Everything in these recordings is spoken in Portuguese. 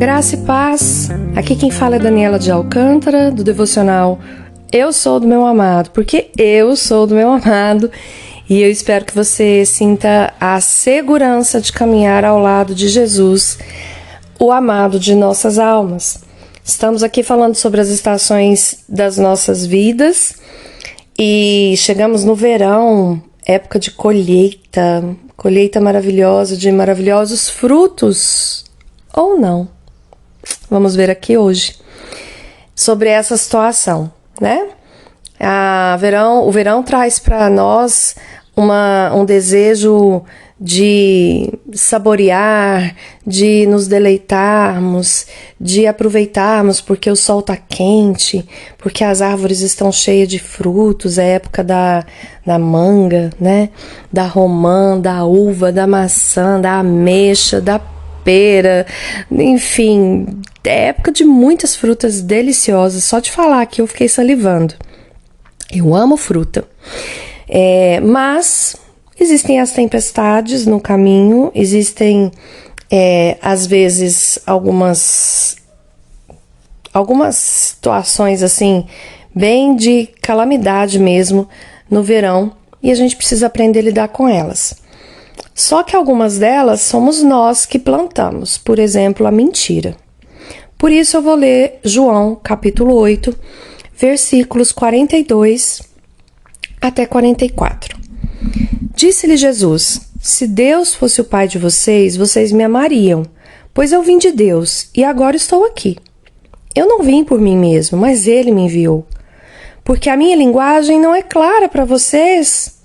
Graça e paz, aqui quem fala é Daniela de Alcântara, do devocional Eu Sou do Meu Amado, porque eu sou do meu amado e eu espero que você sinta a segurança de caminhar ao lado de Jesus, o amado de nossas almas. Estamos aqui falando sobre as estações das nossas vidas e chegamos no verão, época de colheita maravilhosa de maravilhosos frutos, ou não. Vamos ver aqui hoje sobre essa situação, né? O verão traz para nós um desejo de saborear, de nos deleitarmos, de aproveitarmos porque o sol está quente, porque as árvores estão cheias de frutos, é a época da manga, né? Da romã, da uva, da maçã, da ameixa, da pera, enfim, é época de muitas frutas deliciosas. Só de falar aqui eu fiquei salivando. Eu amo fruta, mas existem as tempestades no caminho, existem às vezes algumas situações assim, bem de calamidade mesmo no verão, e a gente precisa aprender a lidar com elas. Só que algumas delas somos nós que plantamos, por exemplo, a mentira. Por isso eu vou ler João, capítulo 8, versículos 42 até 44. Disse-lhe Jesus: se Deus fosse o Pai de vocês, vocês me amariam, pois eu vim de Deus e agora estou aqui. Eu não vim por mim mesmo, mas Ele me enviou. Porque a minha linguagem não é clara para vocês,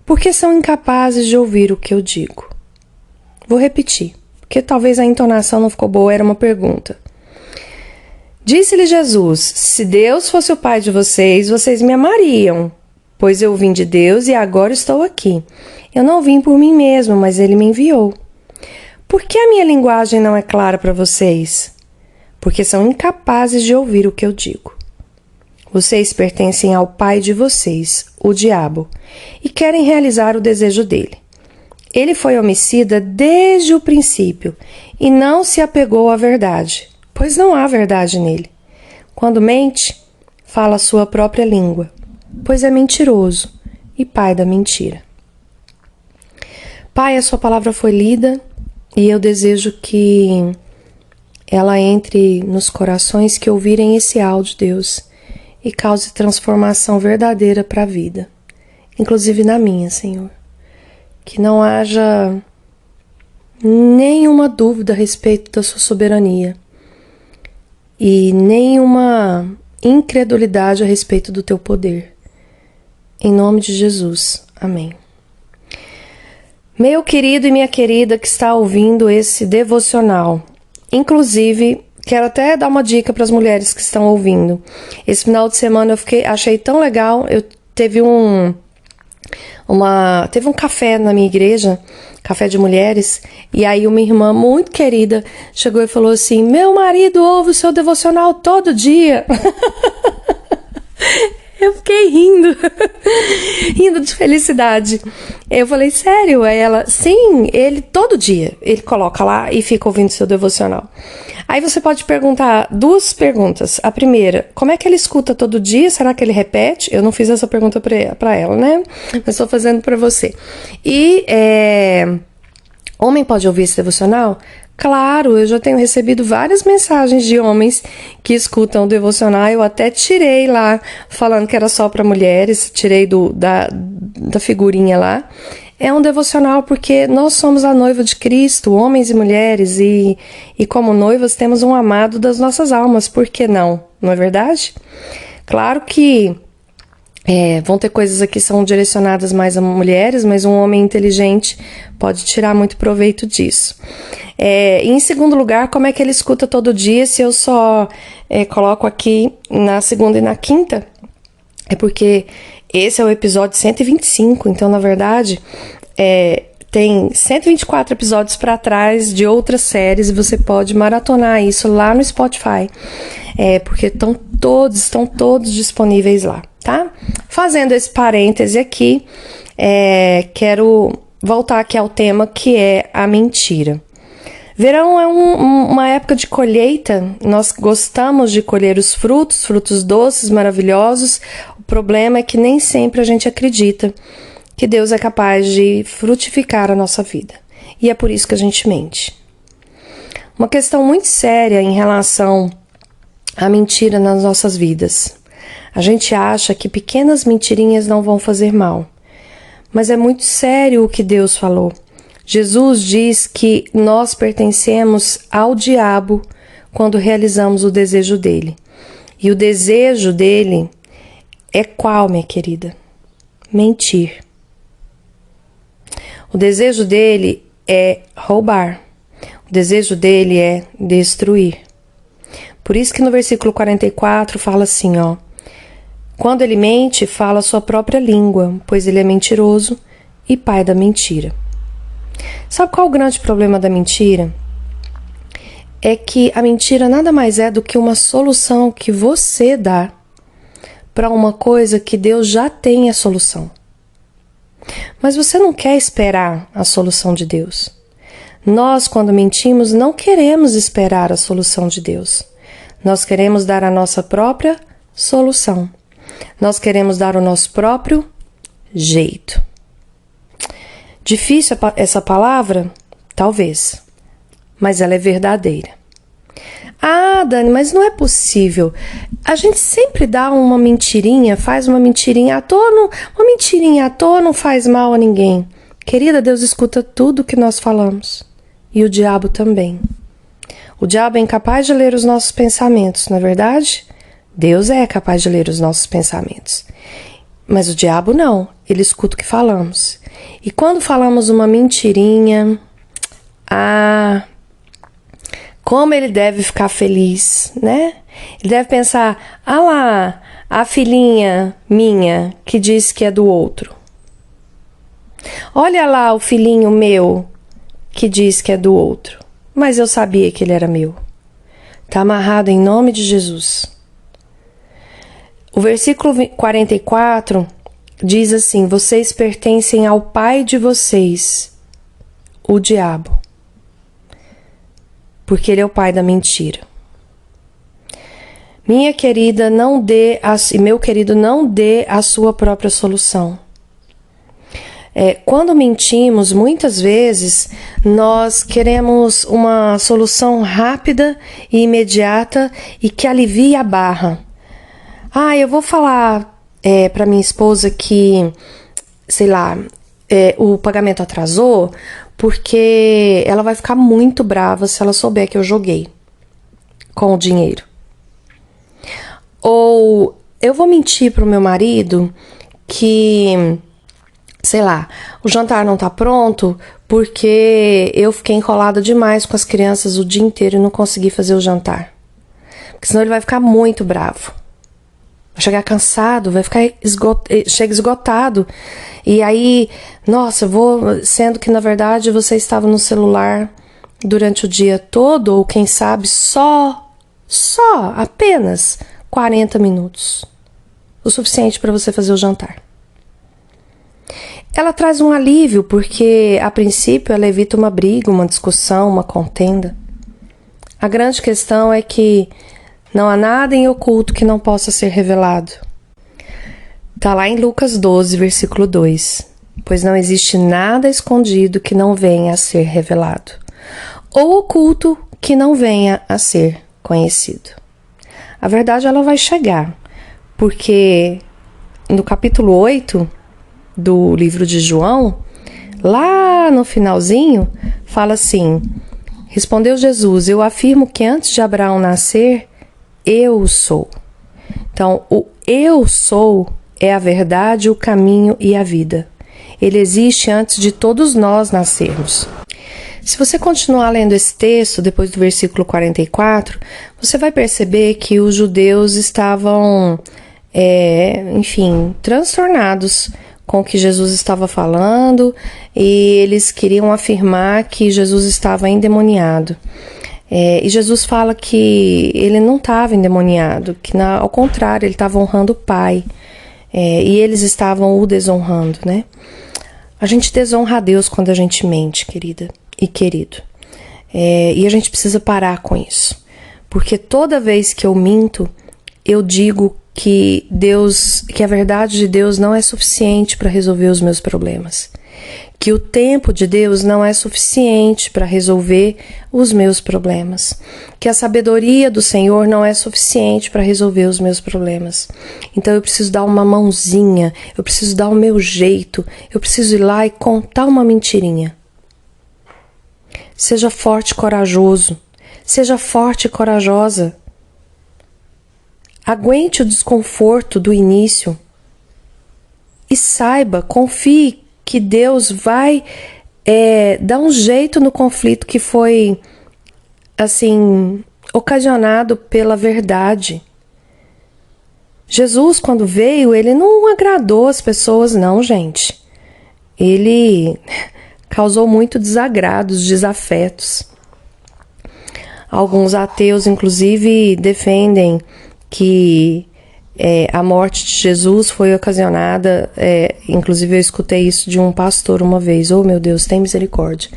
porque são incapazes de ouvir o que eu digo. Vou repetir, porque talvez a entonação não ficou boa, era uma pergunta. Disse-lhe Jesus: se Deus fosse o Pai de vocês, vocês me amariam, pois eu vim de Deus e agora estou aqui. Eu não vim por mim mesmo, mas Ele me enviou. Por que a minha linguagem não é clara para vocês? Porque são incapazes de ouvir o que eu digo. Vocês pertencem ao pai de vocês, o diabo, e querem realizar o desejo dele. Ele foi homicida desde o princípio e não se apegou à verdade, pois não há verdade nele. Quando mente, fala a sua própria língua, pois é mentiroso e pai da mentira. Pai, a sua palavra foi lida e eu desejo que ela entre nos corações que ouvirem esse áudio, Deus, e cause transformação verdadeira para a vida, inclusive na minha, Senhor. Que não haja nenhuma dúvida a respeito da sua soberania e nenhuma incredulidade a respeito do teu poder. Em nome de Jesus. Amém. Meu querido e minha querida que está ouvindo esse devocional, inclusive, quero até dar uma dica para as mulheres que estão ouvindo. Esse final de semana achei tão legal. Teve um café na minha igreja, café de mulheres, e aí uma irmã muito querida chegou e falou assim: meu marido ouve o seu devocional todo dia. Eu fiquei rindo de felicidade. Eu falei: sério? Aí ela: sim, ele todo dia, ele coloca lá e fica ouvindo seu devocional. Aí você pode perguntar duas perguntas. A primeira: como é que ele escuta todo dia? Será que ele repete? Eu não fiz essa pergunta para ela, né? Mas estou fazendo para você. E homem pode ouvir esse devocional? Claro, eu já tenho recebido várias mensagens de homens que escutam o devocional. Eu até tirei lá, falando que era só para mulheres, tirei da figurinha lá. É um devocional porque nós somos a noiva de Cristo, homens e mulheres, e como noivas temos um amado das nossas almas, por que não? Não é verdade? Claro que vão ter coisas aqui que são direcionadas mais a mulheres, mas um homem inteligente pode tirar muito proveito disso. E em segundo lugar, como é que ele escuta todo dia se eu só coloco aqui na segunda e na quinta? É porque esse é o episódio 125, então na verdade tem 124 episódios para trás de outras séries e você pode maratonar isso lá no Spotify, porque estão todos disponíveis lá, tá? Fazendo esse parêntese aqui, quero voltar aqui ao tema que é a mentira. Verão é uma época de colheita. Nós gostamos de colher os frutos doces, maravilhosos. O problema é que nem sempre a gente acredita que Deus é capaz de frutificar a nossa vida. E é por isso que a gente mente. Uma questão muito séria em relação à mentira nas nossas vidas. A gente acha que pequenas mentirinhas não vão fazer mal. Mas é muito sério o que Deus falou. Jesus diz que nós pertencemos ao diabo quando realizamos o desejo dele. E o desejo dele é qual, minha querida? Mentir. O desejo dele é roubar. O desejo dele é destruir. Por isso que no versículo 44 fala assim, ó. Quando ele mente, fala a sua própria língua, pois ele é mentiroso e pai da mentira. Sabe qual é o grande problema da mentira? É que a mentira nada mais é do que uma solução que você dá para uma coisa que Deus já tem a solução. Mas você não quer esperar a solução de Deus. Nós, quando mentimos, não queremos esperar a solução de Deus. Nós queremos dar a nossa própria solução. Nós queremos dar o nosso próprio jeito. Difícil essa palavra? Talvez. Mas ela é verdadeira. Ah, Dani, mas não é possível. A gente sempre dá uma mentirinha, faz uma mentirinha à toa. Uma mentirinha à toa não faz mal a ninguém. Querida, Deus escuta tudo que nós falamos. E o diabo também. O diabo é incapaz de ler os nossos pensamentos, não é verdade? Deus é capaz de ler os nossos pensamentos. Mas o diabo não, ele escuta o que falamos. E quando falamos uma mentirinha, como ele deve ficar feliz, né? Ele deve pensar, lá, a filhinha minha que diz que é do outro. Olha lá o filhinho meu que diz que é do outro. Mas eu sabia que ele era meu. Tá amarrado em nome de Jesus. O versículo 44 diz assim: vocês pertencem ao pai de vocês, o diabo, porque ele é o pai da mentira. Minha querida, meu querido, não dê a sua própria solução. Quando mentimos, muitas vezes nós queremos uma solução rápida e imediata e que alivie a barra. Eu vou falar para minha esposa que, sei lá, o pagamento atrasou, porque ela vai ficar muito brava se ela souber que eu joguei com o dinheiro. Ou eu vou mentir pro meu marido que, sei lá, o jantar não tá pronto porque eu fiquei enrolada demais com as crianças o dia inteiro e não consegui fazer o jantar. Porque senão ele vai ficar muito bravo. Vai chegar cansado, vai ficar chega esgotado. E aí, nossa, sendo que na verdade você estava no celular durante o dia todo, ou quem sabe apenas 40 minutos. O suficiente para você fazer o jantar. Ela traz um alívio, porque a princípio ela evita uma briga, uma discussão, uma contenda. A grande questão é que não há nada em oculto que não possa ser revelado. Está lá em Lucas 12, versículo 2. Pois não existe nada escondido que não venha a ser revelado, ou oculto que não venha a ser conhecido. A verdade ela vai chegar, porque no capítulo 8 do livro de João, lá no finalzinho, fala assim: respondeu Jesus, eu afirmo que antes de Abraão nascer, eu sou. Então, o eu sou é a verdade, o caminho e a vida. Ele existe antes de todos nós nascermos. Se você continuar lendo esse texto, depois do versículo 44, você vai perceber que os judeus estavam, transtornados com o que Jesus estava falando, e eles queriam afirmar que Jesus estava endemoniado. E Jesus fala que ele não estava endemoniado, que ao contrário, ele estava honrando o Pai, e eles estavam o desonrando, né? A gente desonra a Deus quando a gente mente, querida e querido. E a gente precisa parar com isso. Porque toda vez que eu minto, eu digo que a verdade de Deus não é suficiente para resolver os meus problemas. Que o tempo de Deus não é suficiente para resolver os meus problemas. Que a sabedoria do Senhor não é suficiente para resolver os meus problemas. Então eu preciso dar uma mãozinha, eu preciso dar o meu jeito, eu preciso ir lá e contar uma mentirinha. Seja forte e corajoso. Seja forte e corajosa. Aguente o desconforto do início e saiba, confie que Deus vai dar um jeito no conflito que foi, assim, ocasionado pela verdade. Jesus, quando veio, ele não agradou as pessoas, não, gente. Ele causou muito desagrados, desafetos. Alguns ateus, inclusive, defendem que a morte de Jesus foi ocasionada, inclusive eu escutei isso de um pastor uma vez, oh meu Deus, tem misericórdia,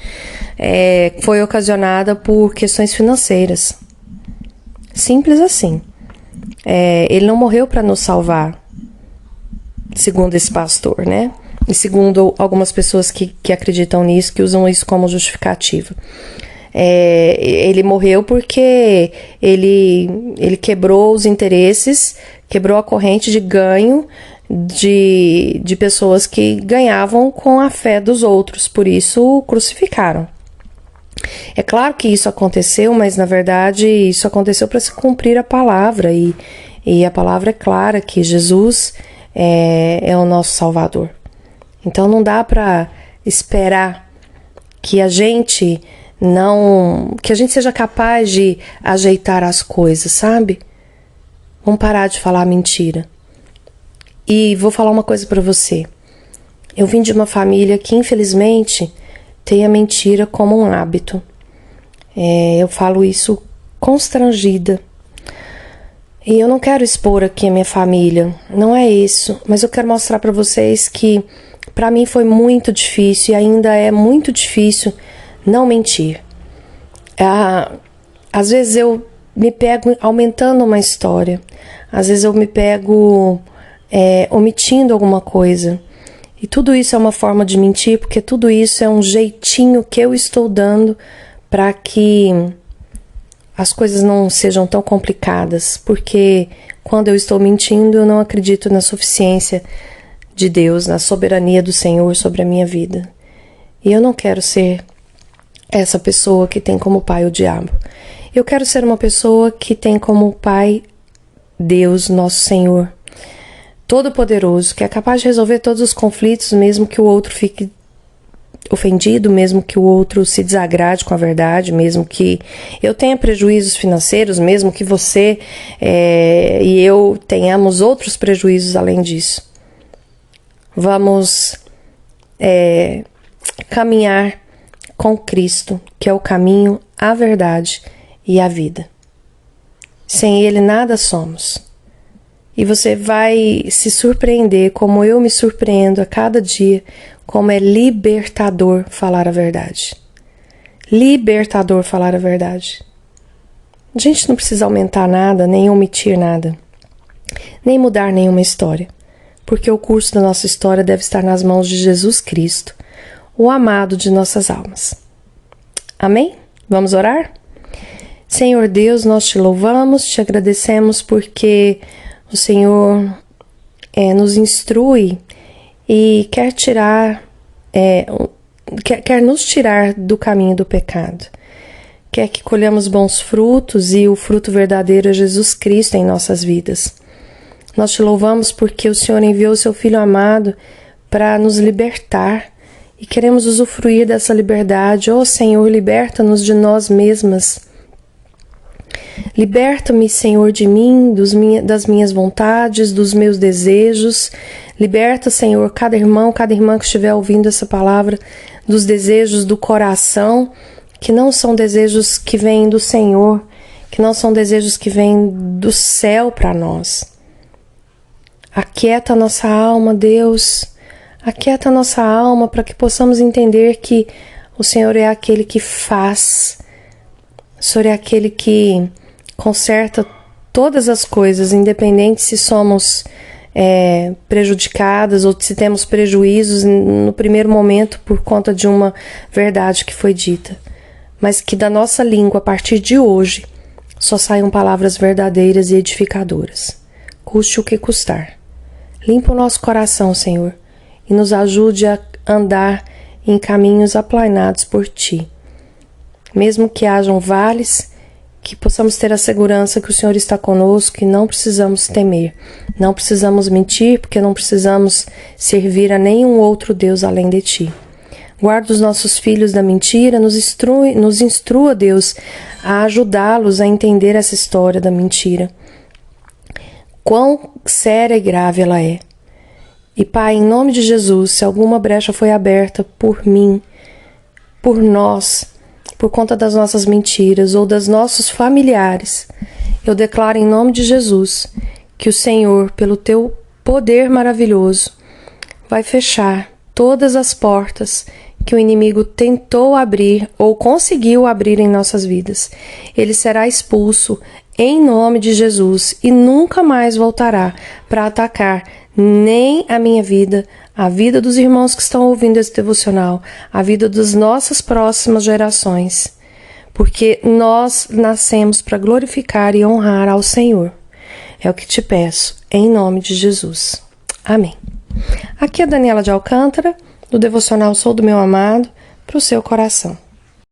foi ocasionada por questões financeiras. Simples assim. Ele não morreu para nos salvar, segundo esse pastor, né? E segundo algumas pessoas que acreditam nisso, que usam isso como justificativa. Ele morreu porque ele quebrou os interesses, quebrou a corrente de ganho de pessoas que ganhavam com a fé dos outros, por isso o crucificaram. É claro que isso aconteceu, mas na verdade isso aconteceu para se cumprir a palavra, e a palavra é clara que Jesus é o nosso Salvador. Então não dá para esperar que a gente seja capaz de ajeitar as coisas, sabe? Vamos parar de falar mentira. E vou falar uma coisa pra você. Eu vim de uma família que, infelizmente, tem a mentira como um hábito. Eu falo isso constrangida. E eu não quero expor aqui a minha família, não é isso. Mas eu quero mostrar pra vocês que, pra mim, foi muito difícil e ainda é muito difícil não mentir. Às vezes eu me pego aumentando uma história. Às vezes eu me pego omitindo alguma coisa. E tudo isso é uma forma de mentir, porque tudo isso é um jeitinho que eu estou dando para que as coisas não sejam tão complicadas. Porque quando eu estou mentindo, eu não acredito na suficiência de Deus, na soberania do Senhor sobre a minha vida. E eu não quero ser essa pessoa que tem como pai o diabo. Eu quero ser uma pessoa que tem como pai Deus, nosso Senhor, Todo-Poderoso, que é capaz de resolver todos os conflitos, mesmo que o outro fique ofendido, mesmo que o outro se desagrade com a verdade, mesmo que eu tenha prejuízos financeiros, mesmo que você e eu tenhamos outros prejuízos além disso. Vamos caminhar com Cristo, que é o caminho, a verdade e a vida. Sem Ele nada somos. E você vai se surpreender, como eu me surpreendo a cada dia, como é libertador falar a verdade. Libertador falar a verdade. A gente não precisa aumentar nada, nem omitir nada, nem mudar nenhuma história, porque o curso da nossa história deve estar nas mãos de Jesus Cristo, o amado de nossas almas. Amém? Vamos orar? Senhor Deus, nós te louvamos, te agradecemos porque o Senhor nos instrui e quer nos tirar do caminho do pecado. Quer que colhamos bons frutos e o fruto verdadeiro é Jesus Cristo em nossas vidas. Nós te louvamos porque o Senhor enviou o seu Filho amado para nos libertar e queremos usufruir dessa liberdade. Ó Senhor, liberta-nos de nós mesmas. Liberta-me, Senhor, de mim, das minhas vontades, dos meus desejos. Liberta, Senhor, cada irmão, cada irmã que estiver ouvindo essa palavra, dos desejos do coração, que não são desejos que vêm do Senhor, que não são desejos que vêm do céu para nós. Aquieta a nossa alma, Deus. Aquieta a nossa alma para que possamos entender que o Senhor é aquele que faz O Senhor é aquele que conserta todas as coisas, independente se somos prejudicadas ou se temos prejuízos no primeiro momento por conta de uma verdade que foi dita. Mas que da nossa língua, a partir de hoje, só saiam palavras verdadeiras e edificadoras, custe o que custar. Limpa o nosso coração, Senhor, e nos ajude a andar em caminhos aplanados por Ti. Mesmo que hajam vales, que possamos ter a segurança que o Senhor está conosco e não precisamos temer, não precisamos mentir, porque não precisamos servir a nenhum outro Deus além de Ti. Guarda os nossos filhos da mentira, nos instrua, Deus, a ajudá-los a entender essa história da mentira. Quão séria e grave ela é. E Pai, em nome de Jesus, se alguma brecha foi aberta por mim, por nós, por conta das nossas mentiras ou das nossos familiares, eu declaro em nome de Jesus que o Senhor, pelo Teu poder maravilhoso, vai fechar todas as portas que o inimigo tentou abrir ou conseguiu abrir em nossas vidas. Ele será expulso em nome de Jesus e nunca mais voltará para atacar nem a minha vida, a vida dos irmãos que estão ouvindo esse devocional, a vida das nossas próximas gerações, porque nós nascemos para glorificar e honrar ao Senhor. É o que te peço, em nome de Jesus. Amém. Aqui é Daniela de Alcântara, do devocional Sou do Meu Amado, para o seu coração.